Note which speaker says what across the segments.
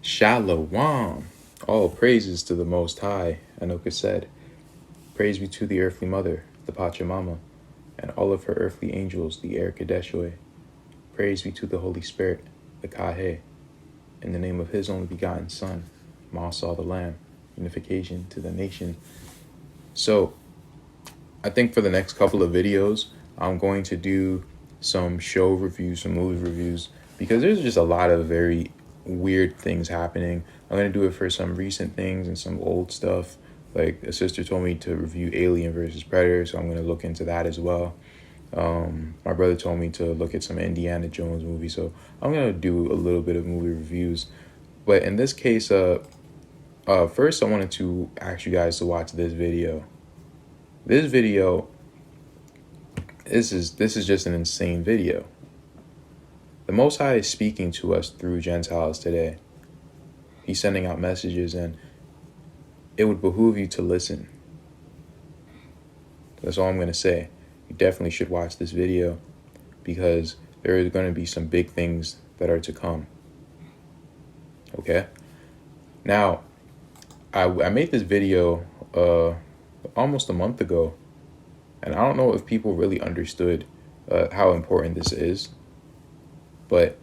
Speaker 1: Shalom. All praises to the Most High. Anoka said, praise be to the earthly mother, the Pachamama, and all of her earthly angels, the Air Kadeshoi. Praise be to the Holy Spirit, the Kahe, in the name of his only begotten Son, Motsah the Lamb, unification to the nation. So, I think for the next couple of videos, I'm going to do some show reviews, some movie reviews, because there's just a lot of very weird things happening. I'm going to do it for some recent things and some old stuff. Like a sister told me to review Alien versus Predator, so I'm going to look into that as well. My brother told me to look at some Indiana Jones movies, so I'm going to do a little bit of movie reviews. But in this case, first I wanted to ask you guys to watch this video. This is just an insane video. The Most High is speaking to us through Gentiles today. He's sending out messages, and it would behoove you to listen. That's all I'm going to say. You definitely should watch this video because there is going to be some big things that are to come. Okay? Now, I made this video almost a month ago, and I don't know if people really understood how important this is. But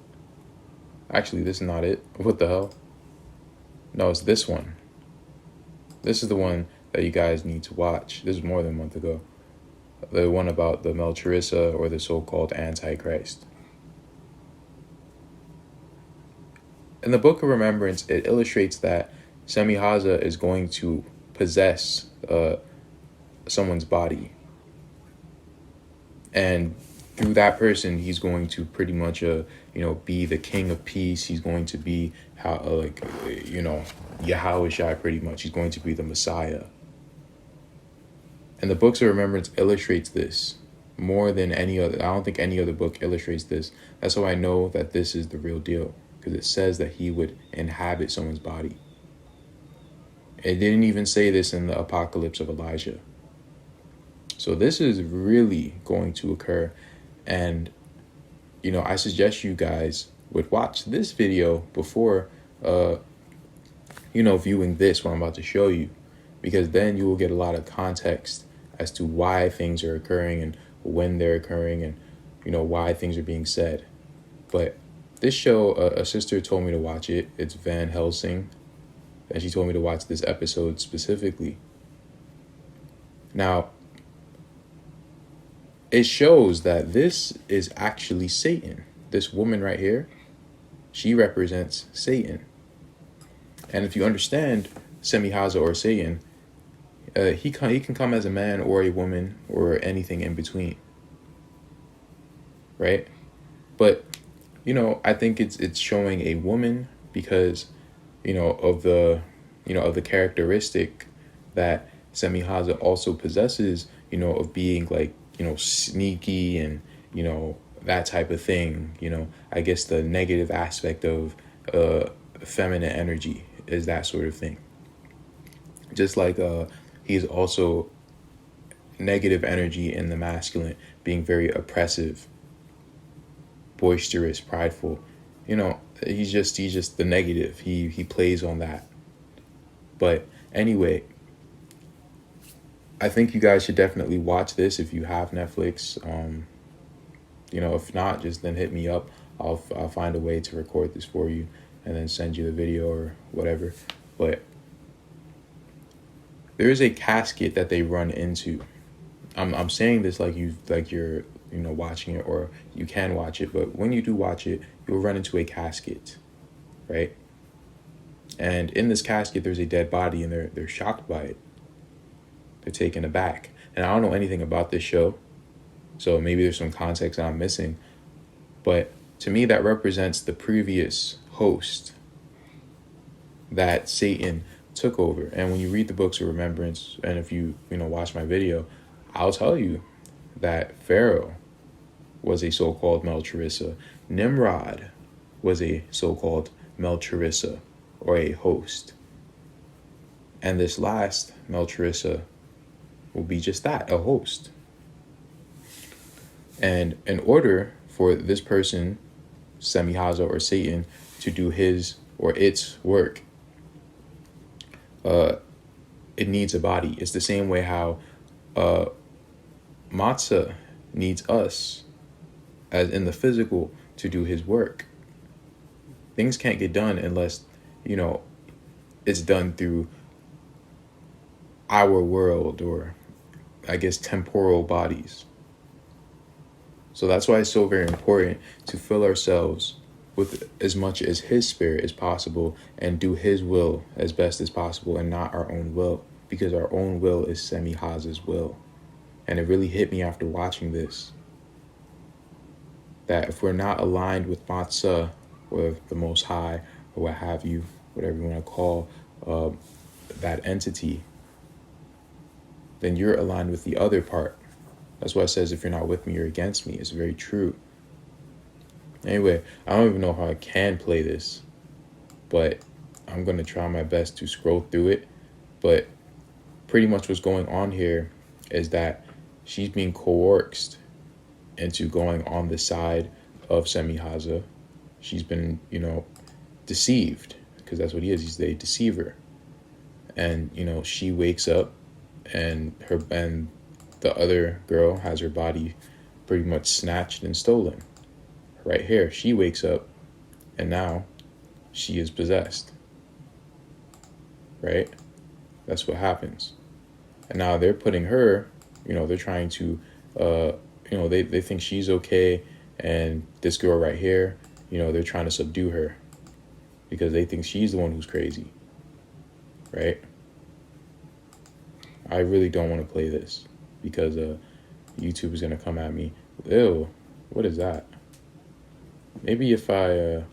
Speaker 1: actually, this is not it. What the hell? No, it's this one. This is the one that you guys need to watch. This is more than a month ago. The one about the Melchiresa, or the so-called Antichrist. In the Book of Remembrance, it illustrates that Semihaza is going to possess someone's body. And through that person, he's going to pretty much, be the king of peace. He's going to be Yahawahshi pretty much. He's going to be the Messiah. And the Books of Remembrance illustrates this more than any other. I don't think any other book illustrates this. That's how I know that this is the real deal, because it says that he would inhabit someone's body. It didn't even say this in the Apocalypse of Elijah. So this is really going to occur. And, I suggest you guys would watch this video before, viewing this, what I'm about to show you. Because then you will get a lot of context as to why things are occurring and when they're occurring and, why things are being said. But this show, a sister told me to watch it. It's Van Helsing. And she told me to watch this episode specifically. Now, it shows that this is actually Satan. This woman right here, she represents Satan. And if you understand Semihaza or Satan, he can come as a man or a woman or anything in between. Right? But, I think it's showing a woman because, of the characteristic that Semihaza also possesses, of being like, sneaky and, that type of thing. I guess the negative aspect of feminine energy is that sort of thing. Just like he's also negative energy in the masculine, being very oppressive, boisterous, prideful. He's just the negative. He plays on that. But anyway, I think you guys should definitely watch this if you have Netflix. If not, just then hit me up. I'll find a way to record this for you and then send you the video or whatever. But there is a casket that they run into. I'm saying this like you're watching it, or you can watch it, but when you do watch it, you'll run into a casket, right? And in this casket, there's a dead body, and they're shocked by it. They're taken aback. And I don't know anything about this show, so maybe there's some context that I'm missing. But to me, that represents the previous host that Satan took over. And when you read the Books of Remembrance, and if you watch my video, I'll tell you that Pharaoh was a so-called Melchiresa. Nimrod was a so-called Melchiresa, or a host. And this last Melchiresa will be just that, a host. And in order for this person, Semihaza or Satan, to do his or its work, it needs a body. It's the same way how Motsah needs us, as in the physical, to do his work. Things can't get done unless, it's done through our world, or I guess temporal bodies. So that's why it's so very important to fill ourselves with as much as his spirit as possible and do his will as best as possible, and not our own will, because our own will is Semihaza's will. And it really hit me after watching this, that if we're not aligned with Motsah, or the Most High, or what have you, whatever you want to call that entity, then you're aligned with the other part. That's why it says, if you're not with me, you're against me. It's very true. Anyway, I don't even know how I can play this, but I'm going to try my best to scroll through it. But pretty much what's going on here is that she's being coerced into going on the side of Semihaza. She's been, deceived, because that's what he is. He's a deceiver. And, she wakes up, and the other girl has her body pretty much snatched and stolen. Right here, she wakes up, and now she is possessed. Right? That's what happens. And now they're putting her, they're trying to, they think she's okay, and this girl right here, they're trying to subdue her because they think she's the one who's crazy. Right? I really don't want to play this because YouTube is going to come at me. Ew, what is that? Maybe if I,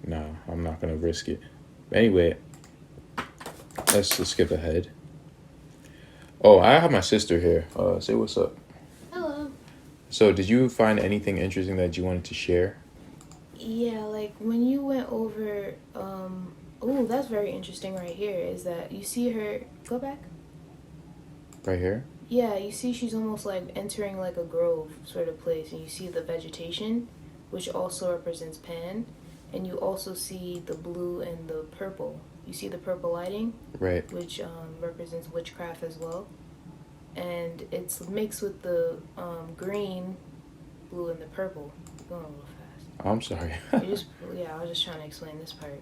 Speaker 1: no, I'm not going to risk it. Anyway, let's just skip ahead. Oh, I have my sister here. Say what's up.
Speaker 2: Hello.
Speaker 1: So did you find anything interesting that you wanted to share?
Speaker 2: Yeah, like when you went over, oh, that's very interesting right here, is that you see her, go back.
Speaker 1: Right here?
Speaker 2: Yeah, you see she's almost like entering like a grove sort of place, and you see the vegetation, which also represents Pan, and you also see the blue and the purple. You see the purple lighting?
Speaker 1: Right.
Speaker 2: Which represents witchcraft as well. And it's mixed with the green, blue, and the purple. You're going a little fast.
Speaker 1: I'm sorry.
Speaker 2: I was just trying to explain this part.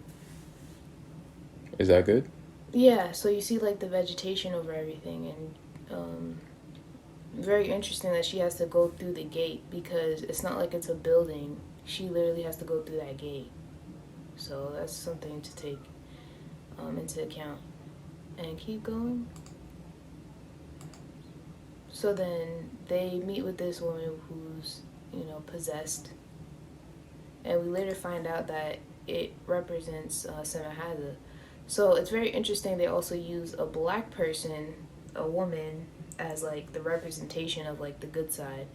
Speaker 1: Is that good?
Speaker 2: Yeah, so you see like the vegetation over everything, and very interesting that she has to go through the gate, because it's not like it's a building. She literally has to go through that gate. So that's something to take into account. And keep going. So then they meet with this woman who's, possessed. And we later find out that it represents Semihaza. So it's very interesting. They also use a black person, a woman, as like the representation of like the good side.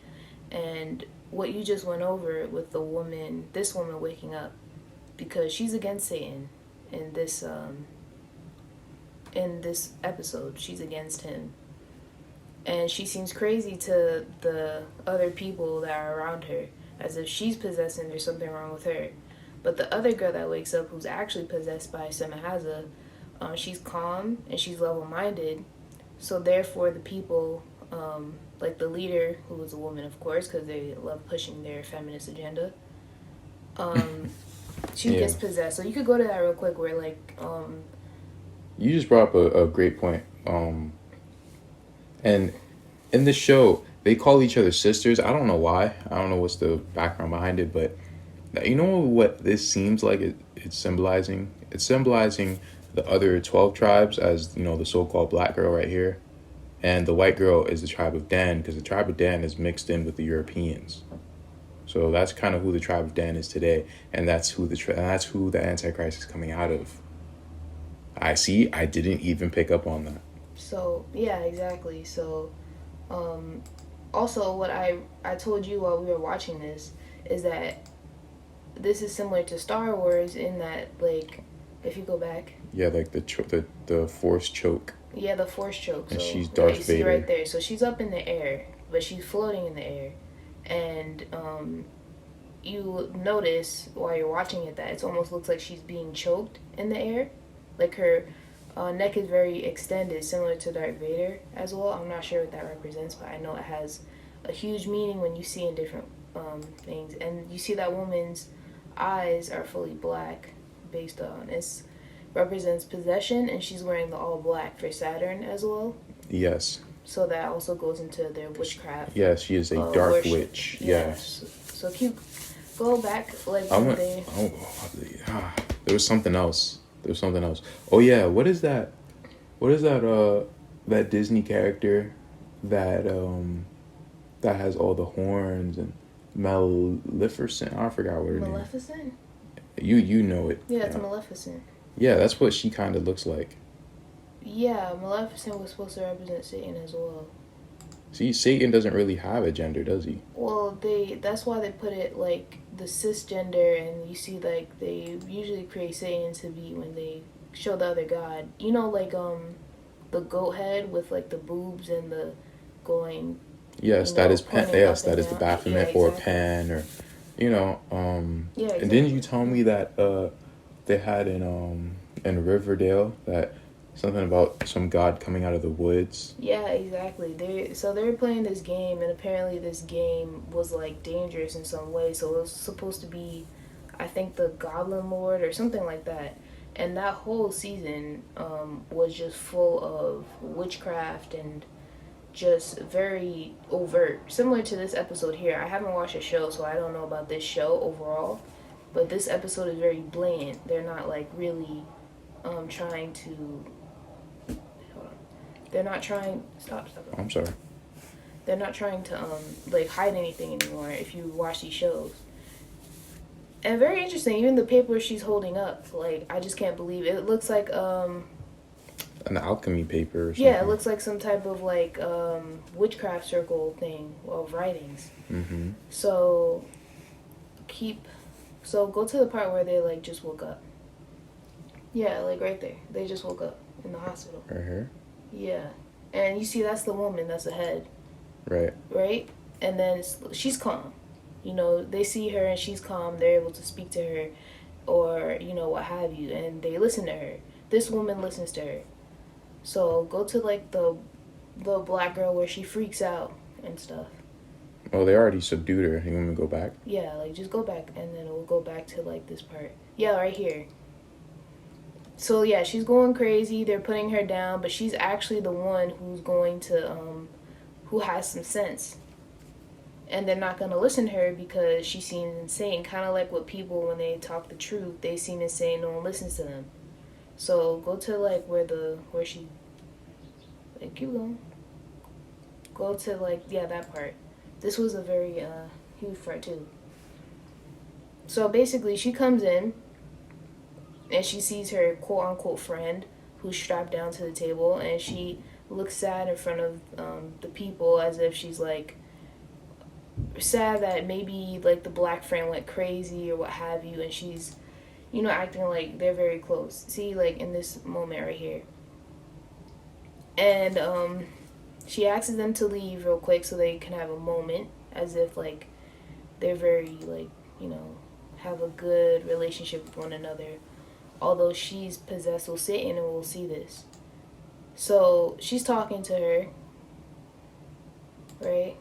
Speaker 2: And what you just went over with the woman, this woman waking up, because she's against Satan in this episode. She's against him. And she seems crazy to the other people that are around her, as if she's possessed and there's something wrong with her. But the other girl that wakes up, who's actually possessed by Semihaza, she's calm and she's level-minded. So therefore the people, like the leader, who is a woman, of course, because they love pushing their feminist agenda, she gets possessed. So you could go to that real quick, where like...
Speaker 1: You just brought up a great point. And in the show, they call each other sisters. I don't know why. I don't know what's the background behind it, but you know what this seems like it's symbolizing? It's symbolizing the other 12 tribes as, the so-called black girl right here. And the white girl is the tribe of Dan, because the tribe of Dan is mixed in with the Europeans. So that's kind of who the tribe of Dan is today. And that's who the Antichrist is coming out of. I didn't even pick up on that.
Speaker 2: So, yeah, exactly. So, also what I told you while we were watching this is that this is similar to Star Wars in that, like, if you go back.
Speaker 1: Yeah, like the force choke.
Speaker 2: Yeah, the force choke.
Speaker 1: And
Speaker 2: so,
Speaker 1: she's Darth
Speaker 2: you
Speaker 1: Vader.
Speaker 2: see right there. So she's up in the air, but she's floating in the air. And you notice while you're watching it that it almost looks like she's being choked in the air. Like her neck is very extended, similar to Darth Vader as well. I'm not sure what that represents, but I know it has a huge meaning when you see in different things. And you see that woman's eyes are fully black based on it represents possession, and she's wearing the all black for Saturn as well.
Speaker 1: Yes.
Speaker 2: So that also goes into their witchcraft.
Speaker 1: Yes, she is a dark
Speaker 2: worship.
Speaker 1: witch. Yes.
Speaker 2: So go back like
Speaker 1: there was something else. Oh yeah, what is that? That Disney character that that has all the horns and Maleficent. I forgot what her name.
Speaker 2: Maleficent?
Speaker 1: You know it.
Speaker 2: Yeah, it's Maleficent.
Speaker 1: Yeah, that's what she kind of looks like.
Speaker 2: Yeah, Maleficent was supposed to represent Satan as well.
Speaker 1: See, Satan doesn't really have a gender, does he?
Speaker 2: Well, that's why they put it like the cisgender, and you see like they usually create Satan to be when they show the other god. You know, like the goat head with like the boobs and the going.
Speaker 1: Yes, that is Pan. Yes, that is the Baphomet,
Speaker 2: exactly.
Speaker 1: or Pan, or Yeah,
Speaker 2: exactly.
Speaker 1: And didn't you tell me that they had in Riverdale that something about some god coming out of the woods?
Speaker 2: Yeah, exactly. They were playing this game, and apparently this game was like dangerous in some way. So it was supposed to be, I think, the Goblin Lord or something like that. And that whole season was just full of witchcraft and just very overt, similar to this episode here. I haven't watched the show, so I don't know about this show overall, but this episode is very blatant. They're not like really trying to hold on. They're not trying stop.
Speaker 1: I'm sorry.
Speaker 2: They're not trying to like hide anything anymore if you watch these shows. And very interesting, even the paper she's holding up, like I just can't believe it. It looks like
Speaker 1: an alchemy paper or something.
Speaker 2: Yeah, it looks like some type of like witchcraft circle thing of writings.
Speaker 1: Mm-hmm.
Speaker 2: So go to the part where they like just woke up. Yeah, like right there. They just woke up in the hospital.
Speaker 1: Right here?
Speaker 2: Yeah. And you see that's the woman, that's the head.
Speaker 1: Right.
Speaker 2: Right? And then she's calm. You know, they see her and she's calm. They're able to speak to her or, you know, what have you. And they listen to her. This woman listens to her. So go to like the black girl where she freaks out and stuff.
Speaker 1: Oh, they already subdued her. You want me to go back?
Speaker 2: Yeah, like just go back and then we'll go back to like this part. Yeah, right here. So yeah, she's going crazy. They're putting her down, but she's actually the one who's going to who has some sense. And they're not going to listen to her because she seems insane. Kind of like what people, when they talk the truth, they seem insane. No one listens to them. So go to like where she like keep going. Go to like that part. This was a very huge part too. So basically she comes in and she sees her quote unquote friend who's strapped down to the table, and she looks sad in front of the people as if she's like sad that maybe like the black friend went crazy or what have you, and she's acting like they're very close. See, like in this moment right here. And she asks them to leave real quick so they can have a moment as if like they're very like, have a good relationship with one another. Although she's possessed with Satan, and we'll see this. So she's talking to her, right?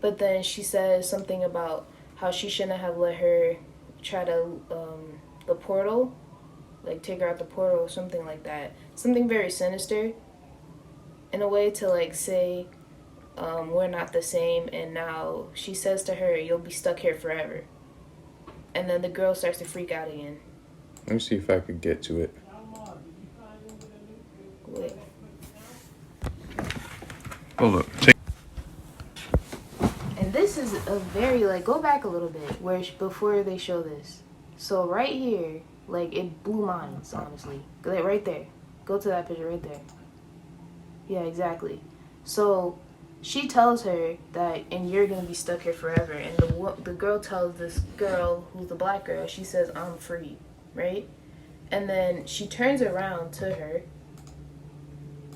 Speaker 2: But then she says something about how she shouldn't have let her try to the portal, like take her out the portal or something like that. Something very sinister in a way to like say we're not the same, and now she says to her, you'll be stuck here forever. And then the girl starts to freak out again.
Speaker 1: Let me see if I could get to it.
Speaker 2: Wait.
Speaker 1: Hold up.
Speaker 2: And this is a very, like, go back a little bit before they show this. So right here, like, it blew minds, honestly. Like, right there. Go to that picture right there. Yeah, exactly. So she tells her that, and you're going to be stuck here forever. And the girl tells this girl, who's the black girl, she says, I'm free, right? And then she turns around to her,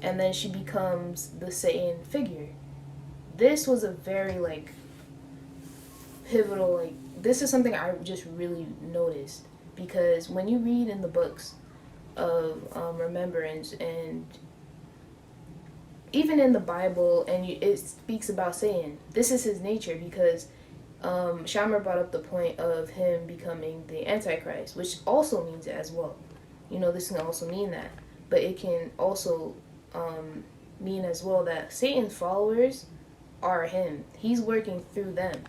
Speaker 2: and then she becomes the Satan figure. This was a very, like, pivotal, like, this is something I just really noticed, because when you read in the books of remembrance, and even in the Bible, and it speaks about Satan, this is his nature, because Shamar brought up the point of him becoming the Antichrist, which also means it as well. This can also mean that, but it can also mean as well that Satan's followers are him. He's working through them.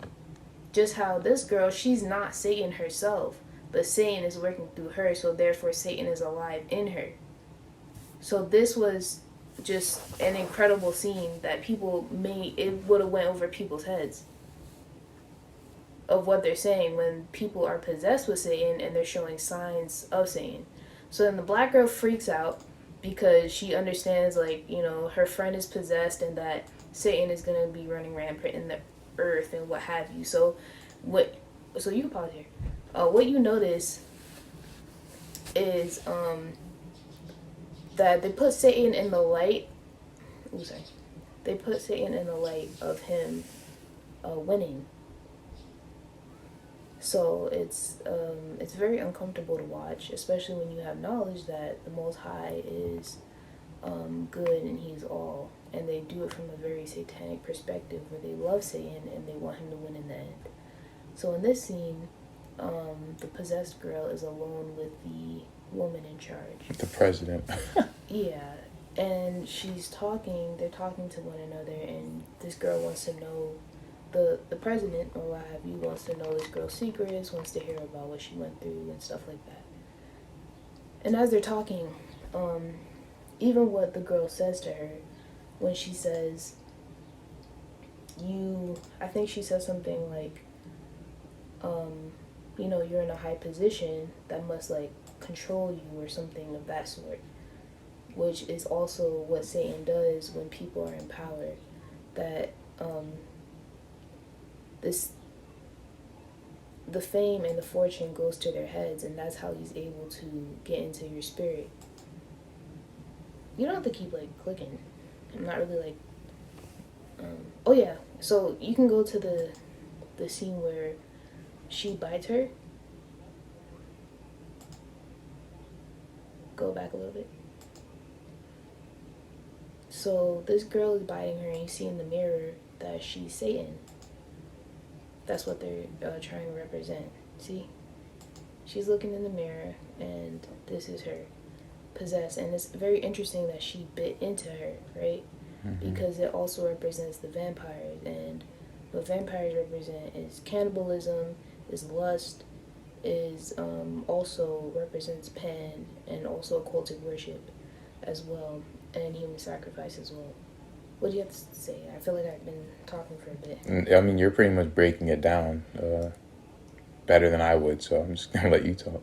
Speaker 2: Just how this girl, she's not Satan herself, but Satan is working through her, so therefore Satan is alive in her. So this was just an incredible scene that it would have went over people's heads of what they're saying when people are possessed with Satan and they're showing signs of Satan. So then the black girl freaks out because she understands, like, her friend is possessed and that Satan is going to be running rampant in the earth and what have you. So you can pause here. What you notice is that they put Satan in the light. They put Satan in the light of him winning. So it's very uncomfortable to watch, especially when you have knowledge that the Most High is good and He's all, and they do it from a very satanic perspective where they love Satan and they want him to win in the end. So in this scene, the possessed girl is alone with the woman in charge,
Speaker 1: the president.
Speaker 2: Yeah, and they're talking to one another, and this girl wants to know, the president or what have you wants to know this girl's secrets, wants to hear about what she went through and stuff like that. And as they're talking, even what the girl says to her, when she says, I think she says something like, you're in a high position that must, like, control you or something of that sort, which is also what Satan does when people are in power, that the fame and the fortune goes to their heads, and that's how he's able to get into your spirit. You don't have to keep, like, clicking. I'm not really, like, oh yeah, so you can go to the scene where she bites her. Go back a little bit. So this girl is biting her, and you see in the mirror that she's Satan. That's what they're trying to represent. See? She's looking in the mirror, and this is her, possessed. And it's very interesting that she bit into her, right? Mm-hmm. Because it also represents the vampires. And what vampires represent is cannibalism, is lust, is also represents Pan, and also occultic worship as well, and human sacrifice as well. What do you have to say? I feel like I've been talking for a bit.
Speaker 1: I mean, you're pretty much breaking it down better than I would, so I'm just going to let you talk.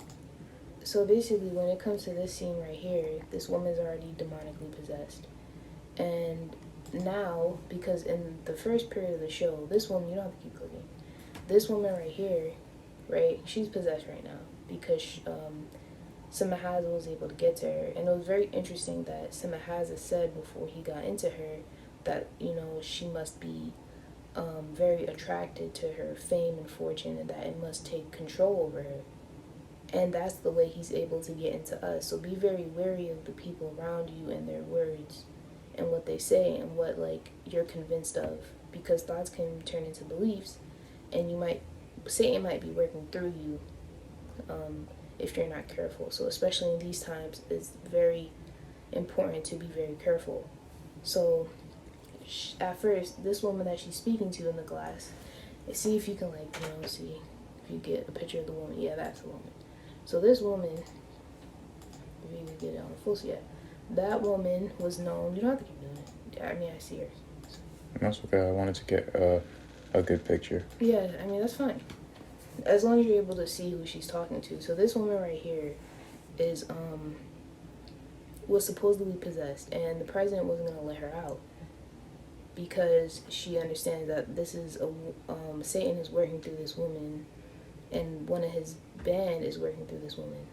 Speaker 2: So basically, when it comes to this scene right here, this woman's already demonically possessed. And now, because in the first period of the show, this woman, you don't have to keep clicking, this woman right here, right, she's possessed right now because Semahaza was able to get to her. And it was very interesting that Semahaza said before he got into her that, she must be very attracted to her fame and fortune, and that it must take control over her. And that's the way he's able to get into us. So be very wary of the people around you and their words and what they say and what, like, you're convinced of, because thoughts can turn into beliefs, and Satan might be working through you if you're not careful. So especially in these times, it's very important to be very careful. So at first, this woman that she's speaking to in the glass, see if you can, like, see if you get a picture of the woman. Yeah, that's the woman. So this woman, if you can get it on the full, yeah, that woman was known. You don't have to keep doing it. I mean, I see her.
Speaker 1: That's okay. I wanted to get a good picture.
Speaker 2: Yeah, I mean, that's fine. As long as you're able to see who she's talking to. So this woman right here was supposedly possessed, and the president wasn't going to let her out because she understands that this is Satan is working through this woman, and one of his band is working through this woman.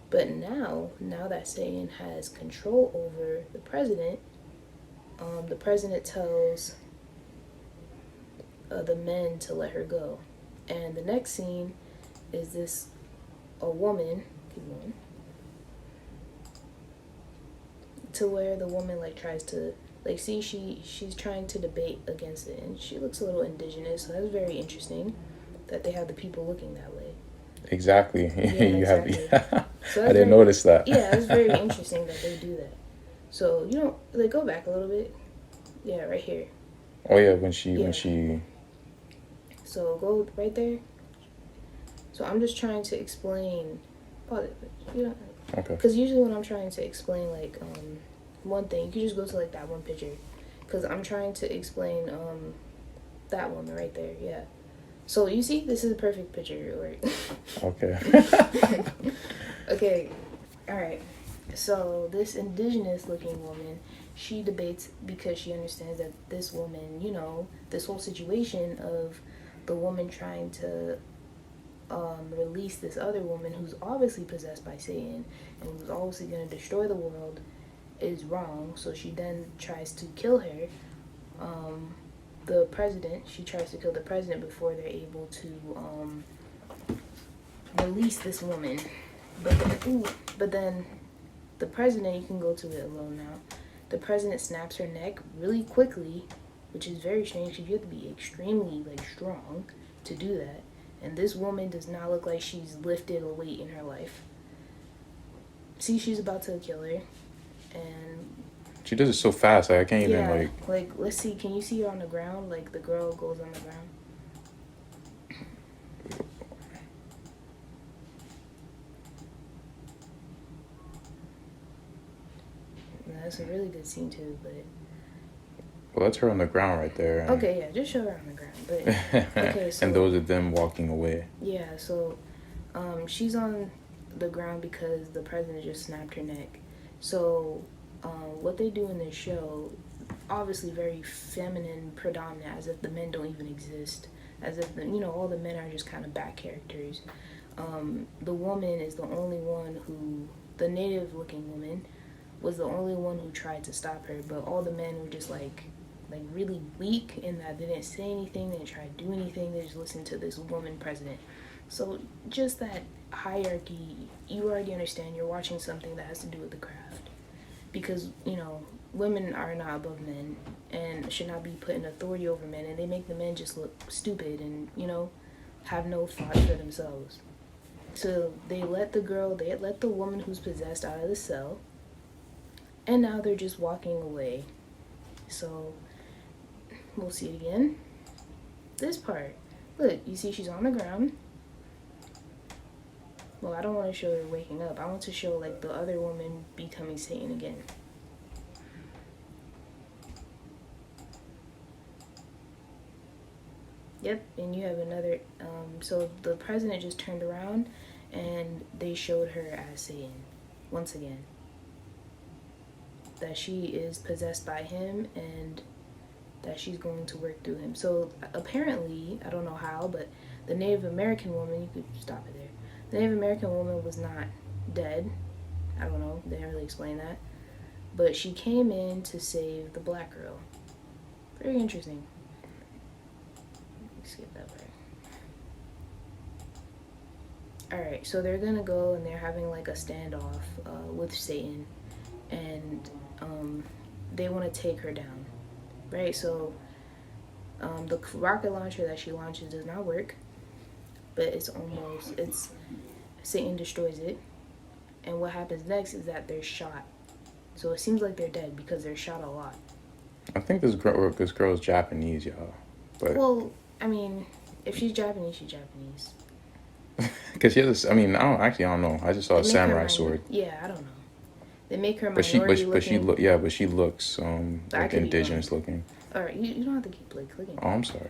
Speaker 2: But now that Satan has control over the president tells the men to let her go. And the next scene is a woman, keep going, to where the woman like tries to like see she's trying to debate against it, and she looks a little indigenous, so that's very interesting that they have the people looking that way.
Speaker 1: Exactly.
Speaker 2: Yeah,
Speaker 1: You
Speaker 2: exactly.
Speaker 1: have.
Speaker 2: So
Speaker 1: I didn't notice that.
Speaker 2: Yeah, it's very interesting that they do that. So you know, like go back a little bit. Yeah, right here.
Speaker 1: Oh yeah, when she.
Speaker 2: So go right there. So I'm just trying to explain. You know,
Speaker 1: Okay.
Speaker 2: because usually when I'm trying to explain like one thing, you can just go to like that one picture. Because I'm trying to explain that woman right there. Yeah. So you see, this is a perfect picture. Right?
Speaker 1: Okay.
Speaker 2: Okay. All right. So this indigenous-looking woman, she debates because she understands that this woman, you know, this whole situation of the woman trying to release this other woman who's obviously possessed by Satan and who's obviously going to destroy the world is wrong. So she then tries to kill her. The president, she tries to kill the president before they're able to release this woman. But then the president, you can go to it alone now. The president snaps her neck really quickly, which is very strange because you have to be extremely like strong to do that. And this woman does not look like she's lifted a weight in her life. See, she's about to kill her, and
Speaker 1: She does it so fast. Like, I can't even
Speaker 2: like let's see. Can you see her on the ground? Like the girl goes on the ground. That's a really good scene too, but
Speaker 1: Well, that's her on the ground right there.
Speaker 2: okay, yeah, just show her on the ground. But okay, so
Speaker 1: and those are them walking away.
Speaker 2: yeah, so she's on the ground because the president just snapped her neck. So what they do in this show, obviously very feminine, predominant, as if the men don't even exist, as if all the men are just kind of back characters. The woman is the only one who, the native-looking woman, was the only one who tried to stop her, but all the men were just like really weak in that they didn't say anything, they didn't try to do anything, they just listened to this woman president. So just that hierarchy, you already understand you're watching something that has to do with the craft. Because, women are not above men and should not be put in authority over men, and they make the men just look stupid and, have no thought for themselves. So they let the woman who's possessed out of the cell, and now they're just walking away. So we'll see it again. This part. Look, you see she's on the ground. Well, I don't want to show her waking up. I want to show like the other woman becoming Satan again. Yep, and you have another, so the president just turned around and they showed her as Satan once again. That she is possessed by him and that she's going to work through him. So apparently, I don't know how, but the Native American woman, you could stop it there. The Native American woman was not dead. I don't know, they didn't really explain that. But she came in to save the black girl. Very interesting. Let's skip that part. Alright, so they're gonna go and they're having like a standoff with Satan. And they want to take her down, right? So the rocket launcher that she launches does not work, but Satan destroys it, and what happens next is that they're shot. So it seems like they're dead because they're shot a lot.
Speaker 1: I think this girl is Japanese, y'all. But
Speaker 2: well, I mean, if she's Japanese, she's Japanese.
Speaker 1: Because she has, I don't know. I just saw a samurai sword.
Speaker 2: Yeah, I don't know. They make her minority looking.
Speaker 1: But she looks like indigenous looking.
Speaker 2: All right, you don't have to keep like clicking.
Speaker 1: Oh, I'm sorry.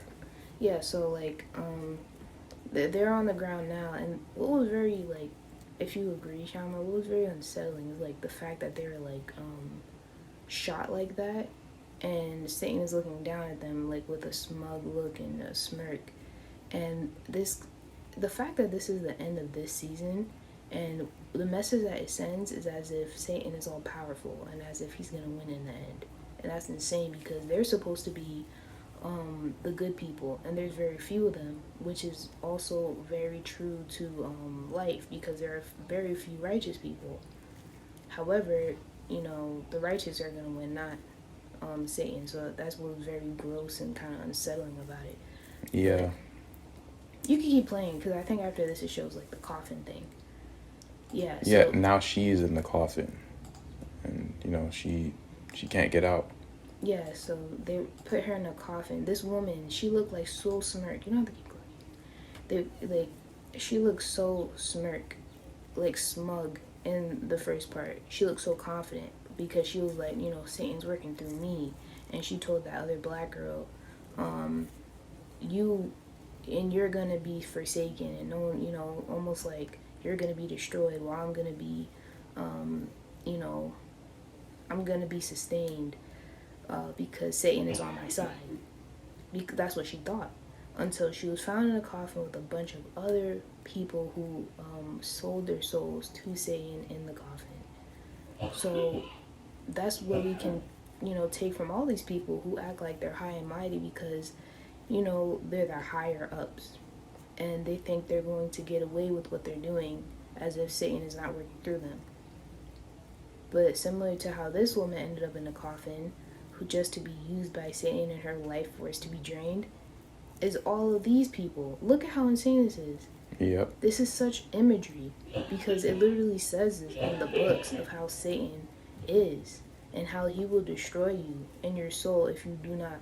Speaker 2: Yeah, so like they're on the ground now, and what was very like, if you agree, Shama, what was very unsettling is like the fact that they were like shot like that, and Satan is looking down at them like with a smug look and a smirk, and the fact that this is the end of this season. And the message that it sends is as if Satan is all powerful and as if he's going to win in the end. And that's insane because they're supposed to be the good people, and there's very few of them, which is also very true to life, because there are very few righteous people. However, the righteous are going to win, not Satan. So that's what was very gross and kind of unsettling about it.
Speaker 1: Yeah.
Speaker 2: But you can keep playing, because I think after this it shows like the coffin thing. Yeah.
Speaker 1: Yeah, now she's in the coffin, and she can't get out.
Speaker 2: Yeah, so they put her in a coffin. This woman, she looked like so smirk. You know how to keep going. She looked so smirk, like smug in the first part. She looked so confident because she was like, Satan's working through me, and she told that other black girl, you're gonna be forsaken, and no one, almost like you're gonna be destroyed, while I'm gonna be, I'm gonna be sustained. Because Satan is on my side. Because that's what she thought. Until she was found in a coffin with a bunch of other people who sold their souls to Satan in the coffin. So that's what we can, take from all these people who act like they're high and mighty, because, they're the higher ups. And they think they're going to get away with what they're doing, as if Satan is not working through them. But similar to how this woman ended up in a coffin, who just to be used by Satan and her life force to be drained, is all of these people. Look at how insane this is.
Speaker 1: Yep.
Speaker 2: This is such imagery, because it literally says this in the books of how Satan is and how he will destroy you and your soul if you do not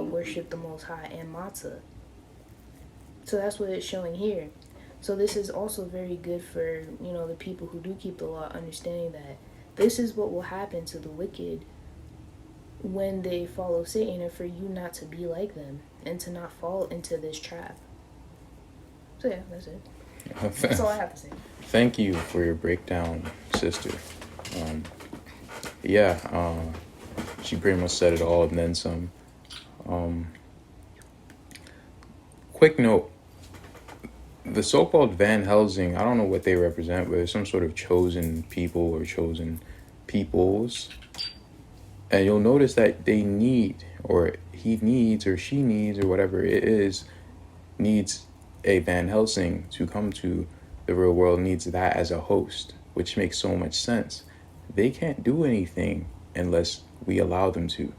Speaker 2: worship the Most High and Motsah. So that's what it's showing here. So this is also very good for, the people who do keep the law, understanding that this is what will happen to the wicked when they follow Satan, and for you not to be like them and to not fall into this trap. So yeah, that's it. That's all I have to say.
Speaker 1: Thank you for your breakdown, sister. She pretty much said it all and then some. Quick note, the so-called Van Helsing, I don't know what they represent, but it's some sort of chosen people or chosen peoples. And you'll notice that they need, or he needs, or she needs, or whatever it is, needs a Van Helsing to come to the real world, needs that as a host, which makes so much sense. They can't do anything unless we allow them to.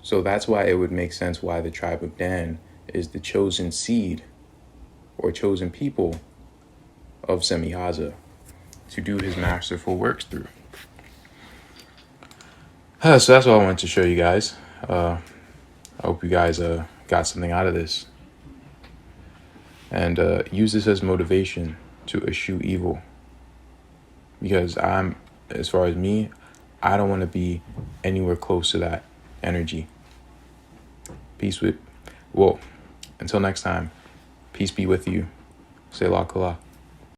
Speaker 1: So that's why it would make sense why the tribe of Dan is the chosen seed or chosen people of Semihaza to do his masterful works through. So that's all I wanted to show you guys. I hope you guys got something out of this. And use this as motivation to eschew evil. Because as far as me, I don't want to be anywhere close to that energy. Until next time, peace be with you. Selah Kala.